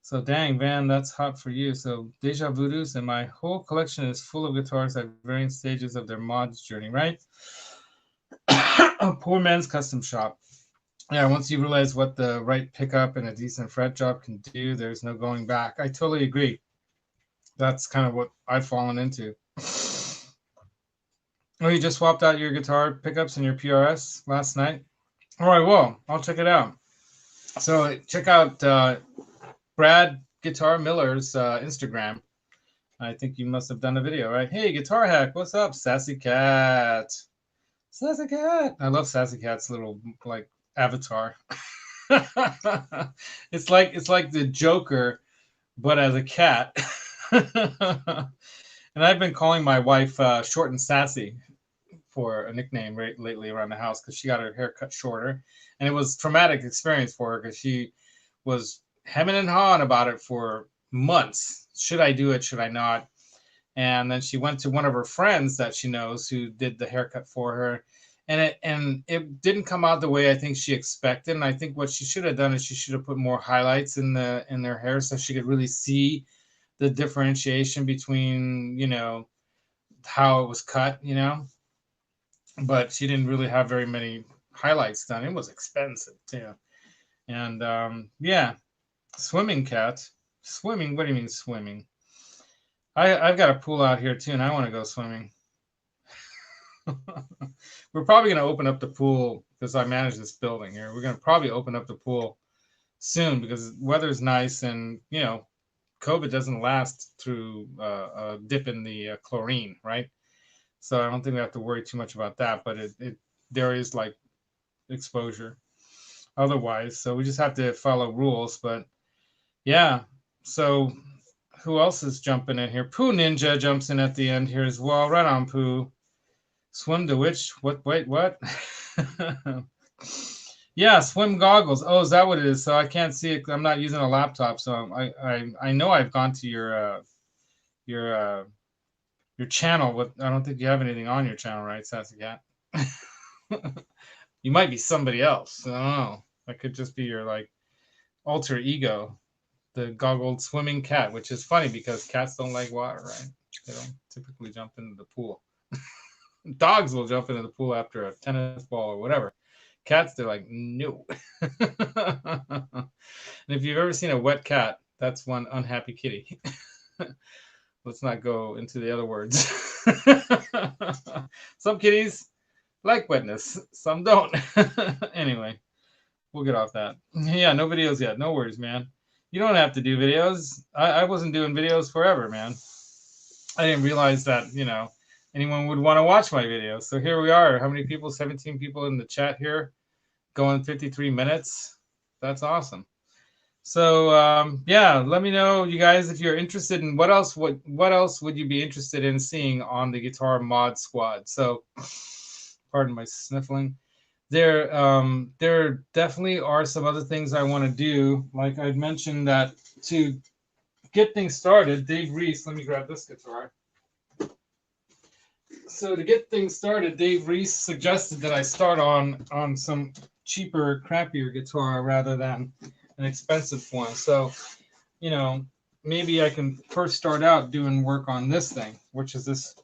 So dang, Van, that's hot for you. So Deja Voodoos, and my whole collection is full of guitars at varying stages of their mods journey, right? A poor man's custom shop. Yeah, once you realize what the right pickup and a decent fret job can do, there's no going back. I totally agree. That's kind of what I've fallen into. Oh, you just swapped out your guitar pickups and your PRS last night? All right, well, I'll check it out. So check out Brad Guitar Miller's Instagram. I think you must have done a video, right? Hey, Guitar Hack, what's up, Sassy Cat? Sassy Cat. I love Sassy Cat's little like avatar. It's like the Joker, but as a cat. And I've been calling my wife Short and Sassy for a nickname lately around the house because she got her hair cut shorter, and it was a traumatic experience for her because she was hemming and hawing about it for months. Should I do it? Should I not? And then she went to one of her friends that she knows who did the haircut for her, and it didn't come out the way I think she expected. And I think what she should have done is she should have put more highlights in their hair so she could really see the differentiation between, you know, how it was cut, you know. But she didn't really have very many highlights done. It was expensive too. And yeah, swimming cat. Swimming? What do you mean swimming? I've got a pool out here too, and I want to go swimming. We're probably going to open up the pool because I manage this building here. We're going to probably open up the pool soon because the weather's nice, and you know, COVID doesn't last through a dip in the chlorine, right? So I don't think we have to worry too much about that. But there is like exposure otherwise, so we just have to follow rules. But yeah, so who else is jumping in here? Pooh Ninja jumps in at the end here as well. Right on, Pooh. Swim to which? What? Wait, what? Yeah, swim goggles. Oh, is that what it is? So I can't see it. I'm not using a laptop, so I know I've gone to your channel. But I don't think you have anything on your channel, right, Sassy Cat? You might be somebody else. I don't know. That could just be your like alter ego, the goggled swimming cat, which is funny because cats don't like water, right? They don't typically jump into the pool. Dogs will jump into the pool after a tennis ball or whatever. Cats, they're like, no. And if you've ever seen a wet cat, that's one unhappy kitty. Let's not go into the other words. Some kitties like wetness, some don't. Anyway, we'll get off that. Yeah, no videos yet. No worries, man. You don't have to do videos. I wasn't doing videos forever, man. I didn't realize that, you know, anyone would want to watch my videos. So here we are. How many people? 17 people in the chat here. Going 53 minutes. That's awesome. So yeah, let me know, you guys, if you're interested in what else would you be interested in seeing on the Guitar Mod Squad. So pardon my sniffling. There definitely are some other things I want to do. Like I'd mentioned that to get things started, Dave Reese, let me grab this guitar. So to get things started, Dave Reese suggested that I start on some cheaper, crappier guitar rather than an expensive one. So, you know, maybe I can first start out doing work on this thing, which is this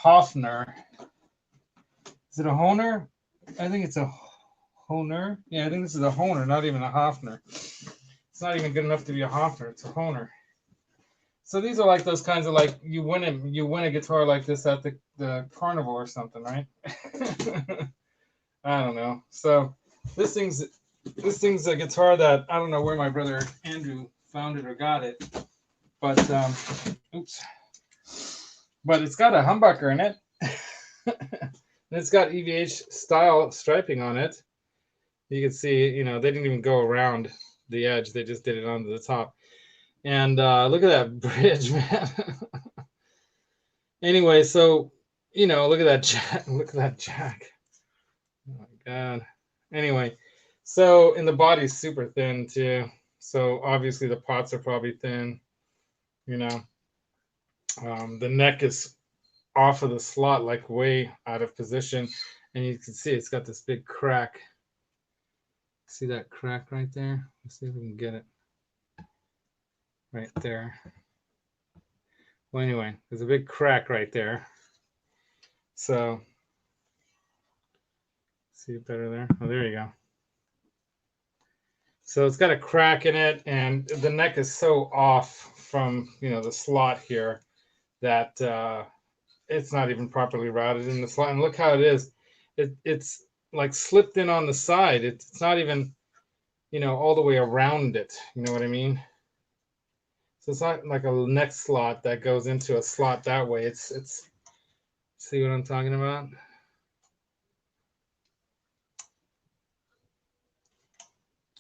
Hofner. Is it a Hohner? I think it's a Hohner. Yeah, I think this is a Hohner, not even a Hofner. It's not even good enough to be a Hofner. It's a Hohner. So these are like those kinds of like you win a guitar like this at the carnival or something, right? I don't know. So this thing's a guitar that I don't know where my brother Andrew found it or got it, but oops. But it's got a humbucker in it. And it's got EVH style striping on it. You can see, you know, they didn't even go around the edge. They just did it onto the top. And look at that bridge, man. Anyway, so, you know, look at that jack. Look at that jack. Oh, my God. Anyway, so, and the body's super thin, too. So, obviously, the pots are probably thin, you know. The neck is off of the slot, like way out of position. And you can see it's got this big crack. See that crack right there? Let's see if we can get it. Right there. Well, anyway, there's a big crack right there. So, see it better there? Oh, there you go. So it's got a crack in it, and the neck is so off from, you know, the slot here that it's not even properly routed in the slot. And look how it is. It's like slipped in on the side. It's not even, you know, all the way around it. You know what I mean? So it's not like a neck slot that goes into a slot that way. It's see what I'm talking about?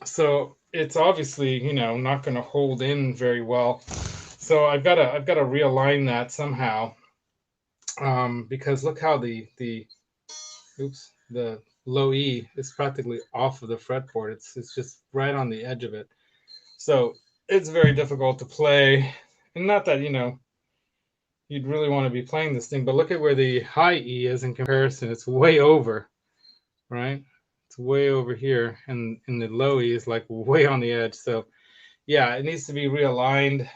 So it's obviously, you know, not going to hold in very well. So I've got to realign that somehow, because look how the oops, the low E is practically off of the fretboard. It's just right on the edge of it. So it's very difficult to play. And not that, you'd really want to be playing this thing, but look at where the high E is in comparison. It's way over, right? It's way over here. And the low E is like way on the edge. So yeah, it needs to be realigned.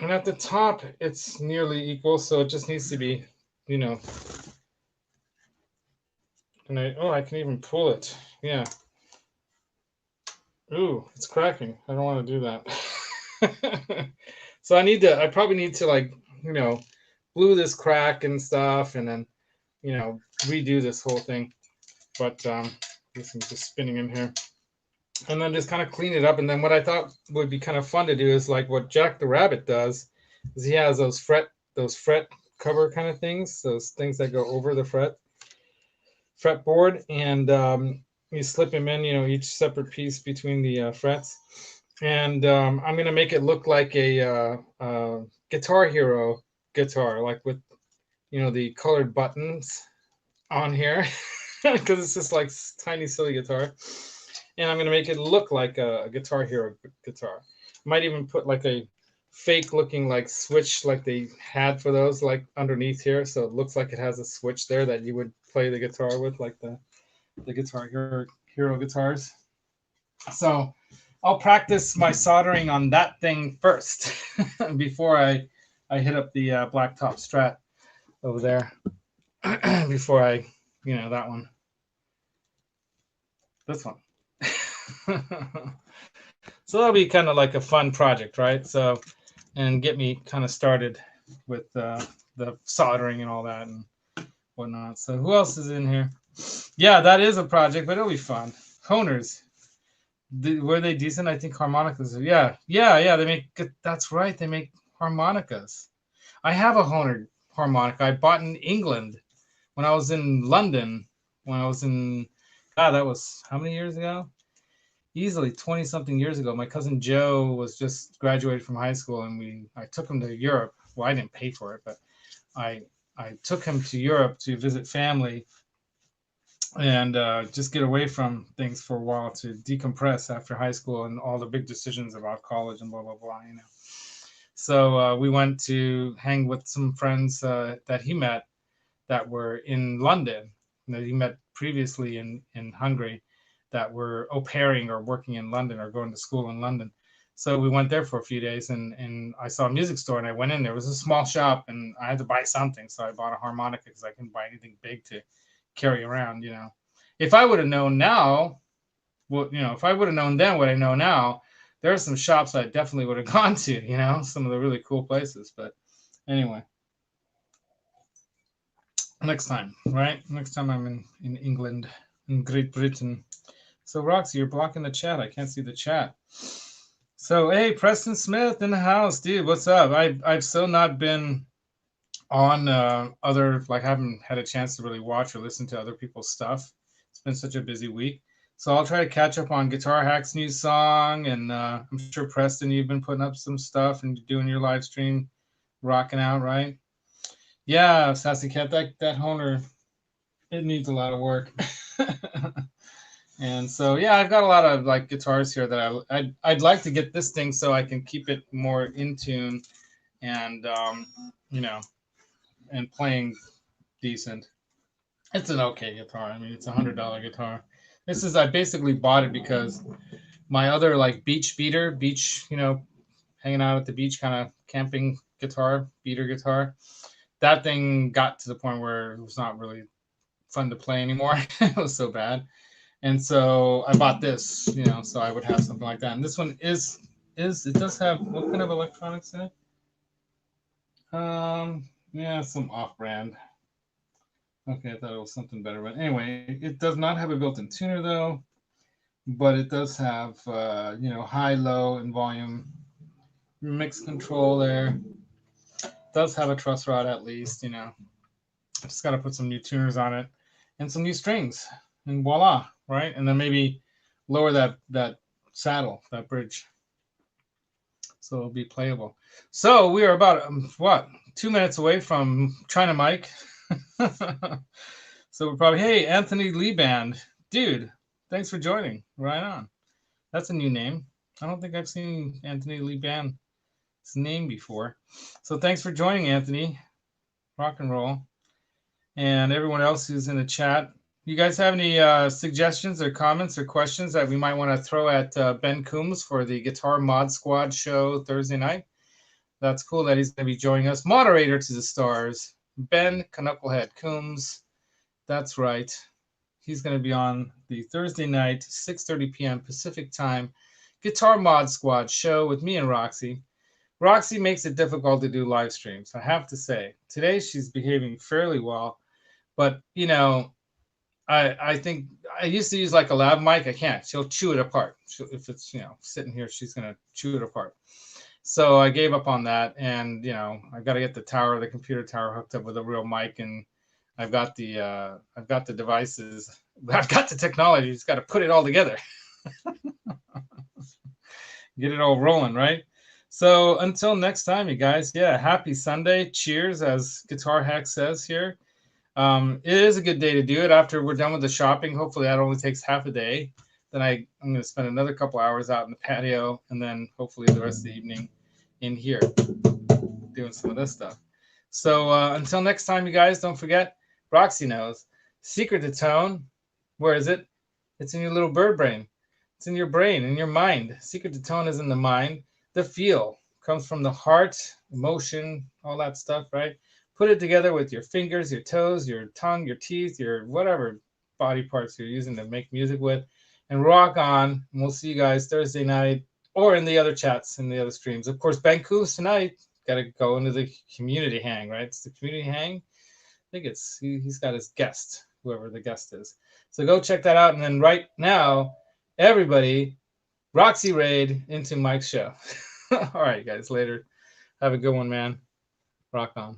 And at the top, it's nearly equal. So it just needs to be, you know, and I can even pull it. Yeah. Ooh, it's cracking. I don't want to do that. So I probably need to like, glue this crack and stuff and then, redo this whole thing. But this thing's just spinning in here. And then just kind of clean it up. And then what I thought would be kind of fun to do is like what Jack the Rabbit does is he has those fret cover kind of things, those things that go over the fretboard, and you slip them in, each separate piece between the frets. And I'm gonna make it look like a Guitar Hero guitar, like with the colored buttons on here, because it's just like tiny silly guitar. And I'm gonna make it look like a Guitar Hero guitar. Might even put like a fake looking like switch like they had for those like underneath here, so it looks like it has a switch there that you would play the guitar with, like the Guitar Hero guitars. So I'll practice my soldering on that thing first before I hit up the blacktop Strat over there. Before I, that one, this one. So that'll be kind of like a fun project, right? So, and get me kind of started with the soldering and all that and whatnot. So who else is in here? Yeah, that is a project, but it'll be fun. Honers. Were they decent? I think harmonicas. Yeah. They make. That's right. They make harmonicas. I have a Honer harmonica I bought in England when I was in London. When I was in, that was how many years ago? Easily 20 something years ago. My cousin Joe was just graduated from high school, and I took him to Europe. Well, I didn't pay for it, but I took him to Europe to visit family and just get away from things for a while to decompress after high school and all the big decisions about college and blah blah blah. So we went to hang with some friends that he met that were in London, that he met previously in Hungary, that were au pairing or working in London or going to school in London. So we went there for a few days, and I saw a music store, and I went in. There was a small shop, and I had to buy something, so I bought a harmonica because I couldn't buy anything big to carry around. If I would have known now, well, if I would have known then what I know now, there are some shops I definitely would have gone to. Some of the really cool places. But anyway, next time, right? Next time I'm in England, in Great Britain. So Roxy, you're blocking the chat. I can't see the chat. So hey, Preston Smith in the house, dude. What's up? I've still not been on other, like, I haven't had a chance to really watch or listen to other people's stuff. It's been such a busy week. So I'll try to catch up on Guitar Hack's new song, and I'm sure Preston, you've been putting up some stuff and doing your live stream, rocking out, right? Yeah, Sassy Cat, that Honer, it needs a lot of work. And so yeah, I've got a lot of like guitars here that I'd like to get this thing so I can keep it more in tune, and and playing decent. It's an okay guitar. I mean, it's $100 guitar. I basically bought it because my other like beach, hanging out at the beach kind of camping guitar, beater guitar, that thing got to the point where it was not really fun to play anymore. It was so bad. And so I bought this, so I would have something like that. And this one it does have, what kind of electronics in it? Yeah, some off-brand. Okay, I thought it was something better. But anyway, it does not have a built-in tuner though, but it does have, high, low, and volume mix control there. It does have a truss rod at least, Just got to put some new tuners on it and some new strings, and voila, right? And then maybe lower that saddle, that bridge, so it'll be playable. So we are about 2 minutes away from China Mike So we're probably, hey, Anthony Lee Band. Dude, thanks for joining. Right on. That's a new name. I don't think I've seen Anthony Lee Band's name before. So thanks for joining, Anthony. Rock and roll. And everyone else who's in the chat. You guys have any suggestions or comments or questions that we might want to throw at Ben Coombs for the Guitar Mod Squad show Thursday night? That's cool that he's going to be joining us. Moderator to the stars, Ben Canucklehead Coombs. That's right. He's going to be on the Thursday night, 6:30 p.m. Pacific time, Guitar Mod Squad show with me and Roxy. Roxy makes it difficult to do live streams, I have to say. Today she's behaving fairly well, but you know, I think I used to use like a lav mic. I can't. She'll chew it apart. If it's, you know, sitting here, she's gonna chew it apart. So I gave up on that, and you know, I've got to get the computer tower hooked up with a real mic, and I've got the devices. I've got the technology. Just got to put it all together. Get it all rolling, right? So until next time, you guys. Yeah, happy Sunday. Cheers, as Guitar Hack says here. It is a good day to do it after we're done with the shopping. Hopefully that only takes half a day. Then I'm going to spend another couple hours out in the patio, and then hopefully the rest of the evening in here doing some of this stuff. So until next time, you guys, don't forget, Roxy knows. Secret to tone, where is it? It's in your little bird brain. It's in your brain, in your mind. Secret to tone is in the mind. The feel comes from the heart, emotion, all that stuff, right? Put it together with your fingers, your toes, your tongue, your teeth, your whatever body parts you're using to make music with, and rock on. And we'll see you guys Thursday night or in the other chats, in the other streams. Of course, Ben Coombs tonight. Got to go into the community hang, right? It's the community hang. I think it's he's got his guest, whoever the guest is. So go check that out. And then right now, everybody, Roxy Raid into Mike's show. All right, guys, later. Have a good one, man. Rock on.